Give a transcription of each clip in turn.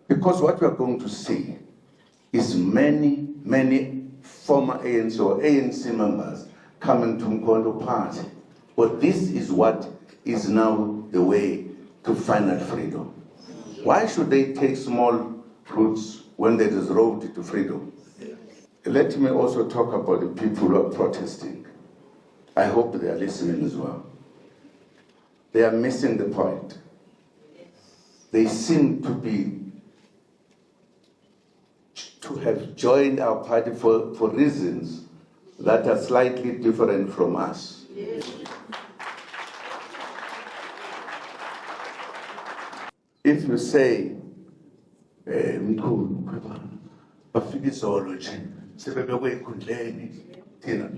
Because what we are going to see is many, many former ANC or ANC members coming to Umkhonto Party. But this is what is now the way to final freedom. Why should they take small routes when there is road to freedom? Let me also talk about the people who are protesting. I hope they are listening as well. They are missing the point. They seem to have joined our party for reasons that are slightly different from us. If you say,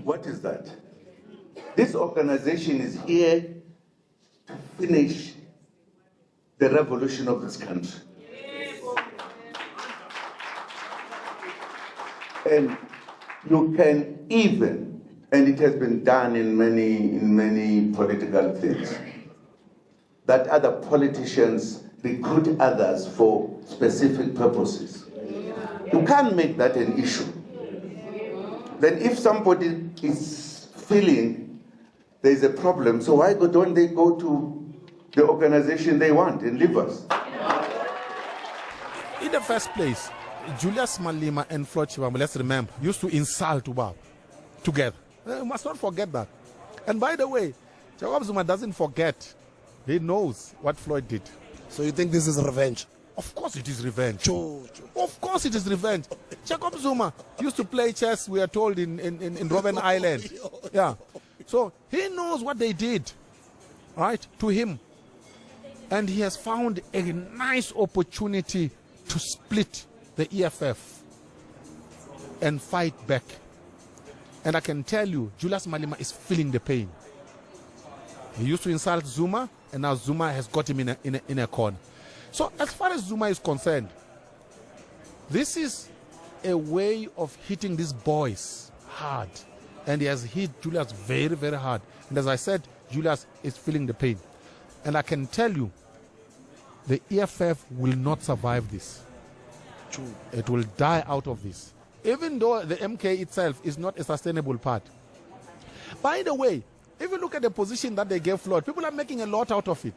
what is that? This organization is here to finish the revolution of this country. And you can even, and it has been done in many political things, that other politicians recruit others for specific purposes. You can't make that an issue. Then if somebody is feeling there's a problem, so why don't they go to the organization they want and leave us? In the first place, Julius Malema and Floyd Shivambu, let's remember, used to insult Ubab together. You must not forget that. And by the way, Jacob Zuma doesn't forget. He knows what Floyd did. So you think this is revenge? Of course it is revenge. Of course it is revenge. Jacob Zuma used to play chess, we are told, in Robben Island. Yeah. So he knows what they did, right, to him. And he has found a nice opportunity to split the EFF and fight back. And I can tell you, Julius Malema is feeling the pain. He used to insult Zuma, and now Zuma has got him in a corner. So as far as Zuma is concerned, this is a way of hitting these boys hard. And he has hit Julius very, very hard. And as I said, Julius is feeling the pain. And I can tell you, the EFF will not survive this. It will die out of this. Even though the MK itself is not a sustainable party. By the way, if you look at the position that they gave Floyd, people are making a lot out of it.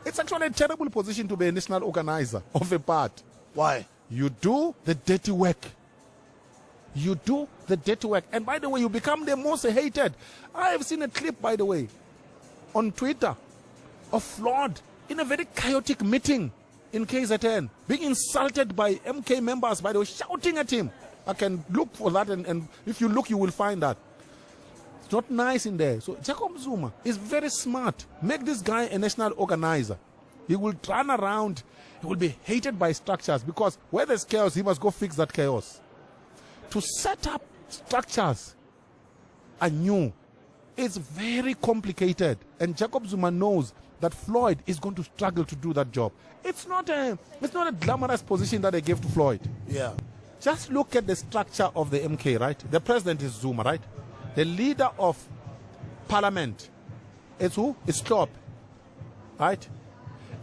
It's actually a terrible position to be a national organizer of a party. Why? You do the dirty work. You do the dirty work. And by the way, you become the most hated. I have seen a clip, by the way, on Twitter of Floyd in a very chaotic meeting in KZN, being insulted by MK members, by the way, shouting at him. I can look for that, and if you look, you will find that. It's not nice in there. So Jacob Zuma is very smart. Make this guy a national organizer. He will run around. He will be hated by structures, because where there's chaos, he must go fix that chaos. To set up structures anew is very complicated, and Jacob Zuma knows that Floyd is going to struggle to do that job. It's not a glamorous position that they gave to Floyd. Yeah. Just look at the structure of the MK, right? The president is Zuma, right? The leader of parliament is who? It's Klopp, right?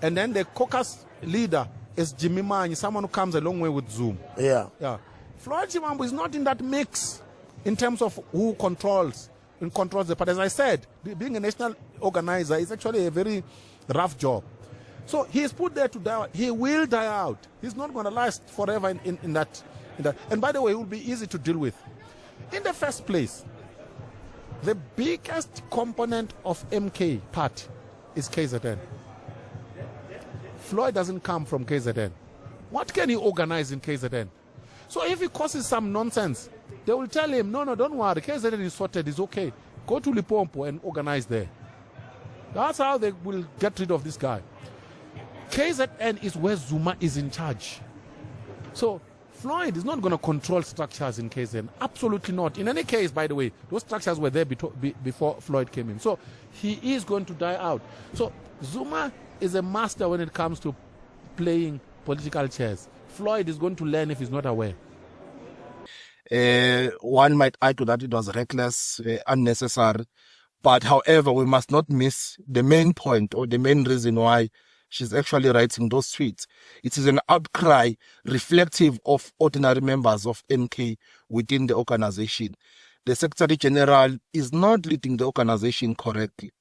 And then the caucus leader is Jimmy Manyi, someone who comes a long way with Zoom. Yeah. Yeah. Floyd Shivambu is not in that mix in terms of who controls the party. As I said, being a national organizer is actually a very rough job. So he is put there to die out. He will die out. He's not going to last forever in that. And by the way, it will be easy to deal with. In the first place, the biggest component of MK party is KZN. Floyd doesn't come from KZN. What can he organize in KZN? So if he causes some nonsense, they will tell him, no, don't worry, KZN is sorted, it's okay. Go to Limpopo and organize there. That's how they will get rid of this guy. KZN is where Zuma is in charge. So Floyd is not going to control structures in KZN. Absolutely not. In any case, by the way, those structures were there before Floyd came in. So he is going to die out. So Zuma is a master when it comes to playing political chess. Floyd is going to learn if he's not aware. One might argue that it was reckless, unnecessary. But however, we must not miss the main point or the main reason why she's actually writing those tweets. It is an outcry reflective of ordinary members of MK within the organization. The Secretary General is not leading the organization correctly.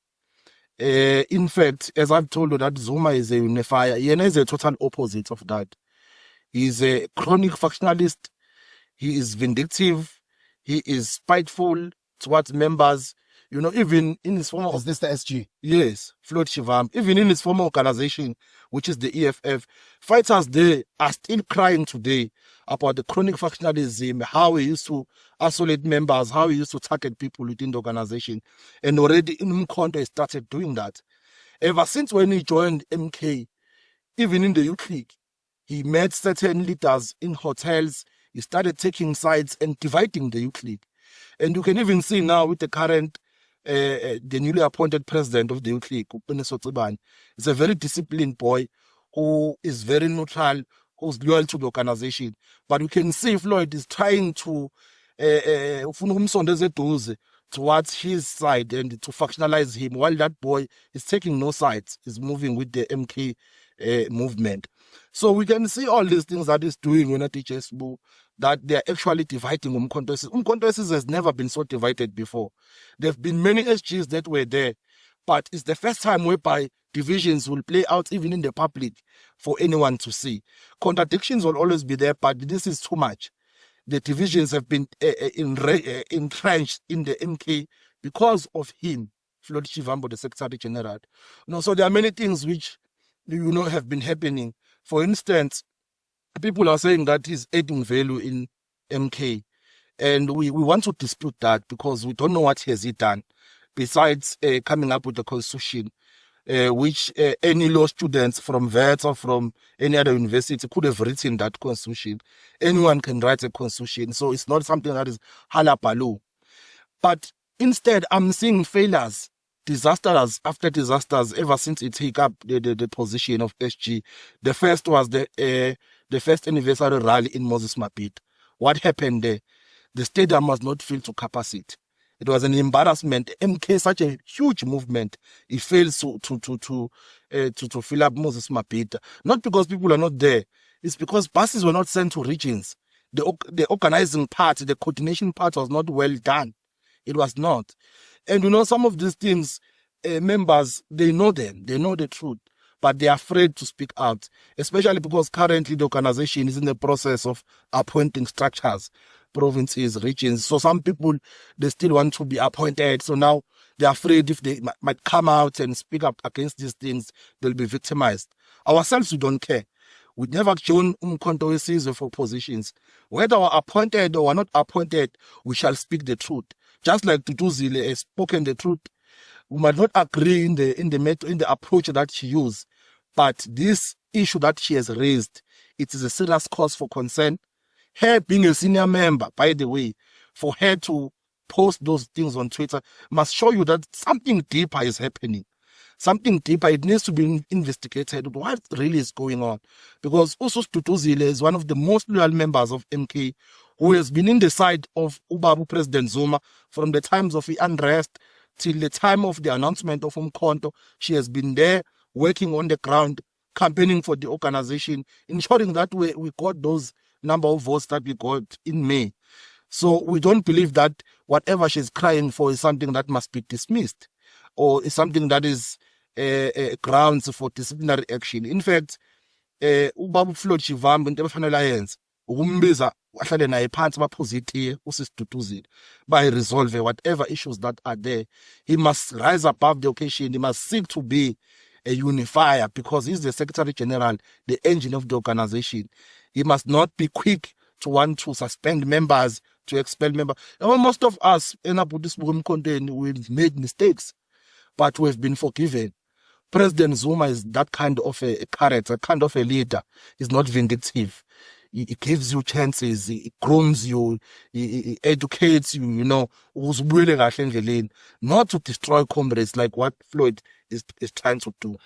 In fact, as I've told you, that Zuma is a unifier. Yena is a total opposite of that. He's a chronic factionalist. He is vindictive. He is spiteful towards members. You know, even in his former... Is this the SG? Yes, Floyd Shivambu. Even in his former organization, which is the EFF, fighters there are still crying today about the chronic factionalism, how he used to isolate members, how he used to target people within the organization. And already in Umkhonto, he started doing that. Ever since when he joined MK, even in the youth league, he met certain leaders in hotels. He started taking sides and dividing the youth league. And you can even see now with the current the newly appointed president of the youth league, is a very disciplined boy who is very neutral, who's loyal to the organization. But you can see Floyd is trying to towards his side and to factionalize him, while that boy is taking no sides, is moving with the MK movement. So we can see all these things that he's doing when at HSBU, that they are actually dividing Umkhonto Wesizwe. Umkhonto Wesizwe has never been so divided before. There have been many SGs that were there, but it's the first time whereby divisions will play out even in the public for anyone to see. Contradictions will always be there, but this is too much. The divisions have been entrenched in the MK because of him, Floyd Shivambu, the Secretary General. So there are many things which have been happening. For instance, people are saying that he's adding value in MK, and we want to dispute that because we don't know what has he done besides coming up with a constitution which any law students from VET or from any other university could have written that constitution. Anyone can write a constitution, so it's not something that is halapalu. But instead, I'm seeing failures, disasters after disasters ever since he took up the position of SG. The first was the first anniversary rally in Moses Mabhida. What happened there? The stadium was not filled to capacity. It was an embarrassment. MK, such a huge movement, it fails to fill up Moses Mabhida. Not because people are not there. It's because buses were not sent to regions. The organizing part, the coordination part was not well done. It was not. And some of these teams, members, they know them. They know the truth. But they are afraid to speak out, especially because currently the organization is in the process of appointing structures, provinces, regions. So some people, they still want to be appointed. So now they're afraid if they might come out and speak up against these things, they'll be victimized. Ourselves, we don't care. We never join Umkhonto Wesizwe for positions. Whether we're appointed or we're not appointed, we shall speak the truth. Just like Tutuzile has spoken the truth. We might not agree in the approach that she used, but this issue that she has raised, it is a serious cause for concern. Her being a senior member, by the way, for her to post those things on Twitter must show you that something deeper is happening. Something deeper, it needs to be investigated. What really is going on? Because also Tutuzile is one of the most loyal members of MK who has been in the side of Ubabu President Zuma from the times of the unrest till the time of the announcement of Umkhonto. She has been there working on the ground, campaigning for the organization, ensuring that we got those number of votes that we got in May. So we don't believe that whatever she's crying for is something that must be dismissed or is something that is grounds for disciplinary action. In fact, Ubaba Floyd Shivambu into efanele ayenze ukumbiza ahlale naye phansi baphosithe usisiduduzile by resolve whatever issues that are there. He must rise above the occasion. He must seek to be a unifier because he's the Secretary General, the engine of the organization. He must not be quick to want to suspend members, to expel members. Most of us in this Umkhonto, we've made mistakes, but we've been forgiven. President Zuma is that kind of a character, kind of a leader. He's not vindictive. He gives you chances, he grooms you, he educates you, not to destroy comrades like what Floyd is trying to do.